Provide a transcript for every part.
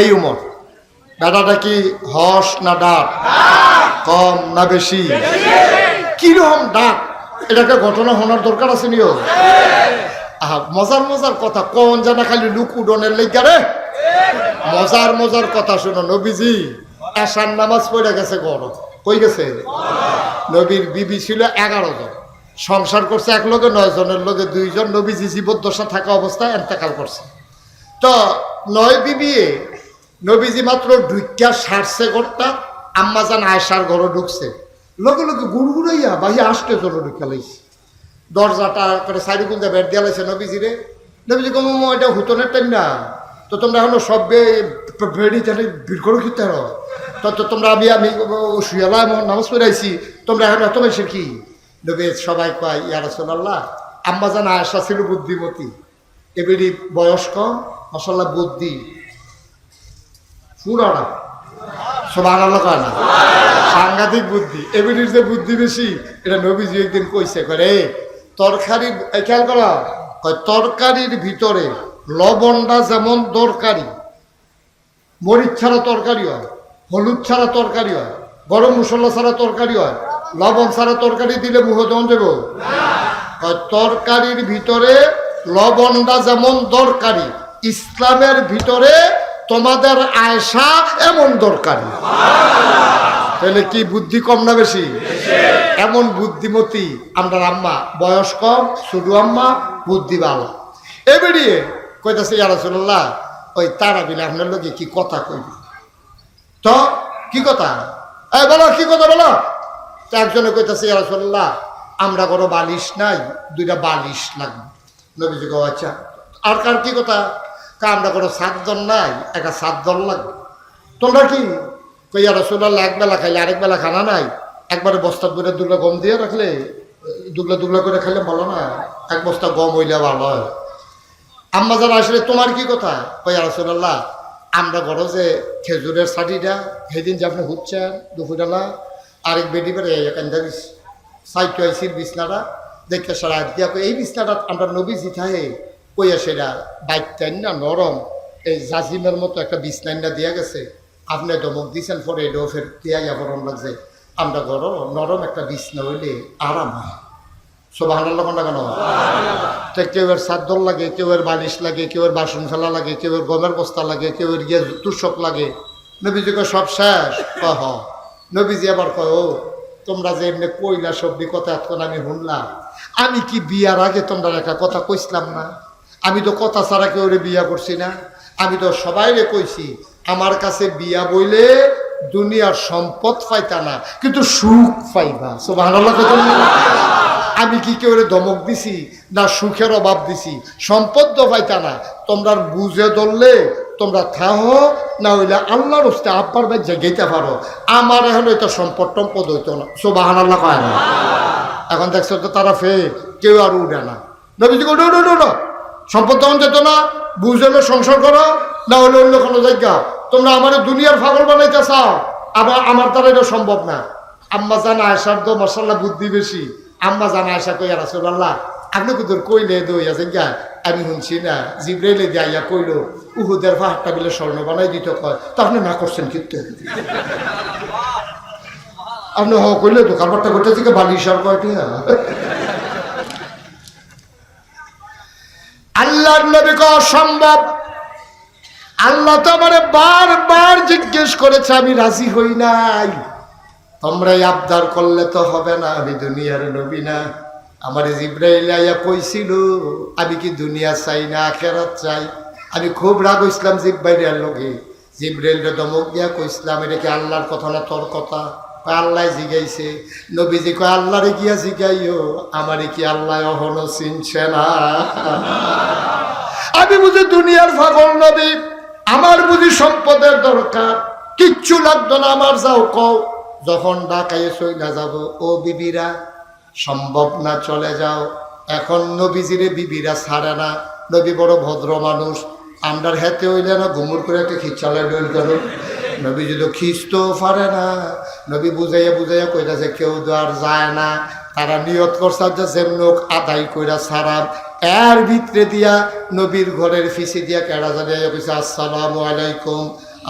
এই উমর বেটাটা কি হস না ডাক, কম না বেশি, কিরকম ডাক, এটাকে ঘটনা শোনার দরকার আছে নিও। মজার মজার কথা কোন জানা খালি লুক উডনের লেগারে মজার কথা শুনো। নবীজি এশার নামাজ পড়ে গেছে গড়, কই গেছে? নবীর বিবি ছিল 11 জন, সংসার করছে এক লগে 9 জনের লগে 2 জন। নবীজি জীবদ্দশা থাকা অবস্থায় এন্তেকাল করছে। তো 9 বিবি নবীজি মাত্র ঢুকিয়া সারছে ঘরটা, আম্মাজান আয়েশার ঘরে ঢুকছে, লগে লগে গুড়গুড়াইয়া বাহি আসতে চলো ঢুকে লাইছে। দরজাটা করে সাইডে গুঞ্জা বেড দিয়া লাইছে নবীজি রে। নবীজি কম এটা হুতনের টাইম না, তো তোমরা এখনো সব বেড়ি জানি ভিড় করো খেতে হলো, তো তোমরা আমি শুয়ালা নামাজ পড়াইছি, তোমরা এখন এত মেসের কি? নবী সবাই কয় ইয়া রাসূলুল্লাহ, আম্মাজান আয়েশা ছিল বুদ্ধিমতী, এবারই বয়স কম, মাশাআল্লাহ বুদ্ধি পুরানা, সুবহানাল্লাহ কয় না, সাংঘাতিক বুদ্ধি। এবারের যে বুদ্ধি বেশি এটা নবীজি একদিন কইছে, করে তরকারি খেয়াল করা, তরকারির ভিতরে লবণটা যেমন দরকারি, মরিচ ছাড়া তরকারি হয়, হলুদ ছাড়া তরকারি হয়, গরম মশলা ছাড়া তরকারি হয়, লবণ ছাড়া তরকারি দিলে মুহ দেওয়া যাব। তরকারির ভিতরে লবণটা যেমন দরকারি, ইসলামের ভিতরে তোমাদের আয়েশা এমন দরকারি। তাহলে কি বুদ্ধি কম না বেশি? এমন বুদ্ধিমতী আমরা আম্মা, বয়স কম, ছোট আম্মা, বুদ্ধি ভালো। এ বেরিয়ে কইতাছে ইয়া রাসূলুল্লাহ, ওই তারাবিল আপনার লোকে কি কথা কইব? তো কি কথা? এই বলো কি কথা বলো। তো একজনে কইতাছে ইয়া রাসূলুল্লাহ, আমরা কোনো বালিশ নাই, 2টা বালিশ লাগবে। নবীজি কও আচ্ছা। আর কার কি কথা? আমরা কোনো সাতজন নাই, একটা সাতজন লাগবে। তোমরা কি কই ইয়া রাসূলুল্লাহ, এক বেলা খাইলে আরেক বেলা খানা নাই, একবারে বস্তা করে 2 গম দিয়ে রাখলে, 2 করে খাইলে ভালো না, 1 বস্তা গম হইলে ভালো হয়। আম্মা যারা আসলে তোমার কি কথা? কই ইয়া রাসূলুল্লাহ, আমরা ঘরে যে খেজুরের ছাটিটা সেদিন যে আপনি হুচ্ছেন দুপুরবেলা, আরেক বেডি বেড়ে কান্দা সাইট আইসির বিছনাটা দেখে সারা দিয়া এই বিছনাটা আমরা নবীজি থাহে কইয়া সেটা বাইকটাইন না নরম, এই জাজিমের মতো একটা বিছনাইনা দিয়া গেছে, আপনি ধমক দিয়েছেন পরে এটাও ফের দিয়া বরণ লাগছে। আমরা ঘর নরম একটা বিছনা হইলে আরাম হয়। সুবহানাল্লাহ না কেন? তো কেউ এর চাদর লাগে, কেউ এর বালিশ লাগে, কেউ এর বাসন ফেলা লাগে, কেউ এর গমের বস্তা লাগে, কেউ এর গিয়ে তুষক লাগে। নবীজি কয় সব শেষ? কহ। নবীজি আবার কয় ও তোমরা যে এমনি কইলা সবদি কথা এতক্ষণ আমি শুনলাম, আমি কি বিয়ার আগে তোমরা একটা কথা কইছিলাম না? আমি তো কথা ছাড়া কেউ বিয়া করছি না, আমি তো সবাইরে কইছি আমার কাছে বিয়া বইলে দুনিয়ার সম্পদ পাইতা না, কিন্তু সুখ পাইবা। সুবহানাল্লাহ। আমি কি কেউ ধমক দিছি না সুখের অভাব দিছি? সম্পদ তো পাইতা না, তোমরা বুঝে ধরলে তোমরা থাহ, না হইলে আল্লাহর হস্তে আব্বার ভাই জেগেইতে পারো। আমার এখন এটা সম্পদ টম্পদ হইতো না। সুবহানাল্লাহ কয় না? এখন দেখছো তো তারা ফের কেউ আর উঠে না। নবীজি কই ডো সম্পদ তখন যেত না, বুঝলে সংসার করো, না হলে অন্য কোনো জায়গা। তোমরা আমার দুনিয়ার পাগল বানাইতে চাও, আবার আমার দ্বারা এটা সম্ভব না। আম্মা জান আয়েশার তো মাশাআল্লাহ বুদ্ধি বেশি। আম্মা জান আয়েশা কই ইয়া রাসূলুল্লাহ, আপনি কুদুর কইলে দইয়া জায়গা আমি শুনছি না জিবরাইলে দিয়া কইলো উহুদের পাহাড়টা বিলে স্বর্ণ বানাই দিতে কয়, তা আপনি না করছেন কিন্তু আপনি হ কইলে তো কারবারটা করতে থেকে বালিশ আর কয়টি। আল্লাহর নবী কয় অসম্ভব। আল্লাহ তো আমারে বারবার জিজ্ঞেস করেছে, আমি রাজি হই নাই। তোমরাই আবদার করলে তো হবে না, আমি দুনিয়ার নবী না। আমার জিবরাইল আইয়া কইছিল আমি কি দুনিয়া চাই না আখিরাত চাই। আমি খুব রাগ হইছিলাম জিবরাইলের লগে। জিবরাইলরে ধমক দিয়া কইছিলাম এটা কি আল্লাহর কথা না তোর কথা? আল্লাহ জিগাইছে। নবীজি কয় আল্লাহরে গিয়া জিগাইও, আমারে কি আল্লাহ অহনো চিনছে না? আমি বুঝি দুনিয়ার পাগল নবী, আমার বুঝি সম্পদের দরকার, কিচ্ছু লাগতো না আমার, যাও কও। যখন ঢাকায় চইলা যাব, ও বিবিরা সম্ভব না, চলে যাও। এখন নবীজিরে বিবিরা ছাড়ে না, নবী বড় ভদ্র মানুষ। আন্ডার হাতে হইলে না ঘুমুর করে একটা খিচালে ডইল গেল। নবী যদি খিচতেও পারে না, নবী বুঝাইয়া কইতাছে কেউ তো আর যায় না। তারা নিয়ত করছে যে যেমন আদায় কইরা ছাড়া এর ভিতরে দিয়া নবীর ঘরের ফিসে দিয়া কেডা জানিয়ে কইছে আসসালামু আলাইকুম,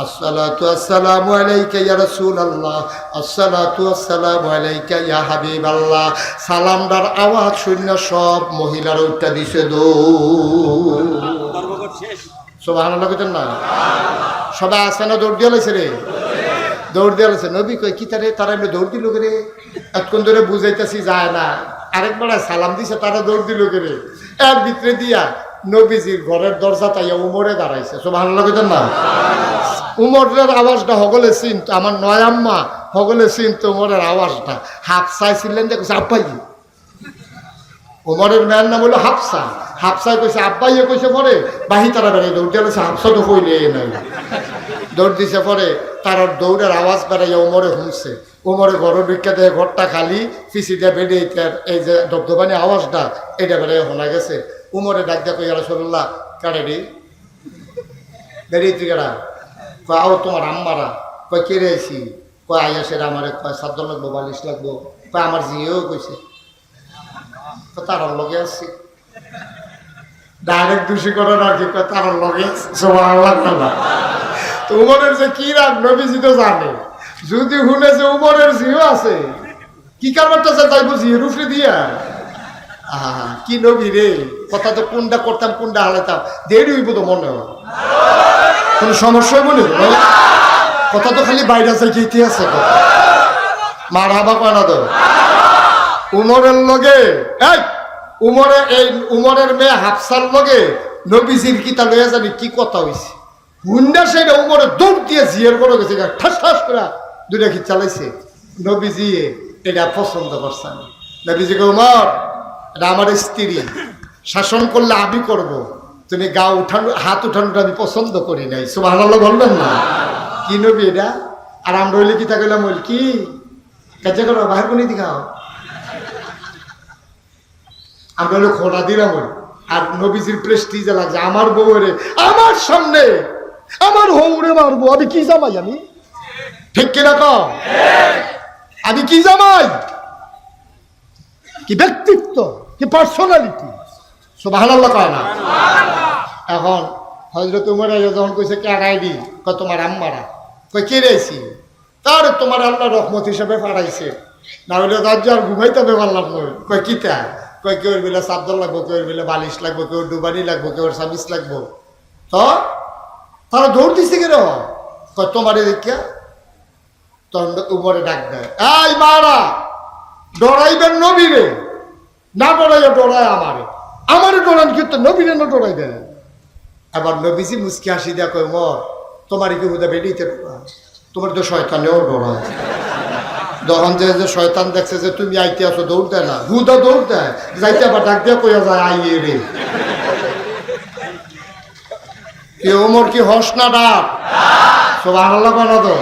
আসসালাতু আসসালামু আলাইকা ইয়া রাসূলুল্লাহ, আসসালাতু আসসালামু আলাইকা ইয়া হাবিবাল্লাহ। সালামদার আওয়াজ শুনে সব মহিলারা উঠা দিছে দৌড়। সুবহানাল্লাহ কইতেন না? সবাই আসে না দৌড় দিয়ে লাইছে রে, দৌড় দিয়ে লাইছে। নবী কই কি তারা এমনি দৌড় দিল রে, এতক্ষণ ধরে বুঝাইতেছি যায় না, আরেকবার সালাম দিছে তারা দৌড় দিল রে। এর ভিতরে দিয়া নবীজির ঘরের দরজা তাইয়া উমরে দাঁড়াইছে। সুবহানাল্লাহ কইতেন না? উমরের আওয়াজটা হগলে চিনত, আমার নয়াম্মা হগলে চিনত উমরের আওয়াজটা। হাফসায় ছিলেন যে কইছে আব্বাই, উমরের মেয়ের নাম হলো হাফসা। হাফসায় কইছে আব্বাইয়ে কইছে পরে বাহি তারা বেড়াই দৌড় দিয়ে হাফসা তো কইলে নাই, দৌড় দিছে পরে তার দৌড়ের আওয়াজ বেড়াইয়া উমরে শুনছে। উমরে ঘর ঢুকে দেয়, ঘরটা খালি, পিসি দিয়ে বেড়ে এই যে দবদবানি আওয়াজটা এটা বেড়ে শোনা গেছে। উমরে ডাক দিয়া কই রাসূলুল্লাহ কারে রে, বেরিয়ে তুই কেডা? কয় আও তোমার আম্মারা। কয় কে রে আইসি? কয় আইয়া সেরা আমারে কয় সাদ্দর লাগবো, বালিশ লাগবো। কয় আমার জিয়েও কইছে তার লগে আসছি, ডাইরেক্ট দোষী করে রাখি, কয় তার লগে সুবহানাল্লাহ। তো উমরের যে কি রাগ নবীজি তো জানে, যদি শুনে যে উমরের জিও আছে কি কারণটা যাইব জিও রুফরে দিয়া। আহা কি নবী রে, কথা তো কোনটা করতাম কোনটা হালাইতাম দেরি হইব তো মনে হয়, কোন সমস্যা মনে হয় কথা তো খালি বাইরে যাই ইতিহাসে মার হাবা কয় না তো। উমরের লগে এই উমরের মেয়ে হাফসার লগে নবীজির কিতা লইয়া জানি কি কথা হইছে, হুন্ডা সেটা উমরে দৌড় দিয়ে জিয়ের করে গেছে, ঠাস ঠাস করে দুইটা কি চালাইছে। নবীজি এটা পছন্দ করছেন। নবীজিকে উমর এটা আমার স্ত্রী, শাসন করলে আমি করব, তুমি গা উঠানো হাত উঠানোটা আমি পছন্দ করি নাই। সুবহানাল্লাহ বলবেন না? কি নবী এটা? আর আমরা হইলে কি থাকলাম বল কি কাজে করো বাহির কোন দিঘাও, আমরা হলো খোলা দিলাম। আর নবীজির প্রেস্টিজে লাগছে আমার বউরে আমার সামনে আমার হৌরে মারবো, আমি কি জামাই? আমি ঠিক কিনা কও? আমি কি জামাই? কি ব্যক্তিত্ব, কি পার্সোনালিটি। সুবহানাল্লাহ কয় না? এখন হযরত উমর যখন কইছে কে আইডি, কয় তোমার আম্মারা। কয় কে রেছি? তার তোমার আল্লাহ রহমত হিসেবে পাঠাইছে, না হলে রাজ্য আর ঘুমাইতে হবে পারলাম নয়। কয় কিতা? কয় কেউ বেলা চাদর লাগবো, কেউ বেলা বালিশ লাগবো, কেউ ডুবানি লাগবো, কেউ সাবিস লাগবো। তো তারা দৌড় দিছে কেন? কয় তোমারে দেখিয়া। তখন উমরে ডাক দেয়, এই মারা ডরাইবেন নবীরে, না ডরাইয়া ডরায় আমারে ডরান কিন্তু নবীরে না ডরাই দেয়। এবার নবীজি মুসকি হাসি দেয়া কয় মর তোমারই কি হুদা বেরিয়েতে ডরায়, তোমার তো শয়তানেও ডরায়। তখন যে শয়তান দেখছে যে তুমি আইতে আসো দৌড় দেয় না, হুদা দৌড় দেয়, যাইতে আবার ডাক দিয়া কইয়া যায় আইয়ে রে। ওমর কি হস না ডাক? সুবহানাল্লাহ বলো তো।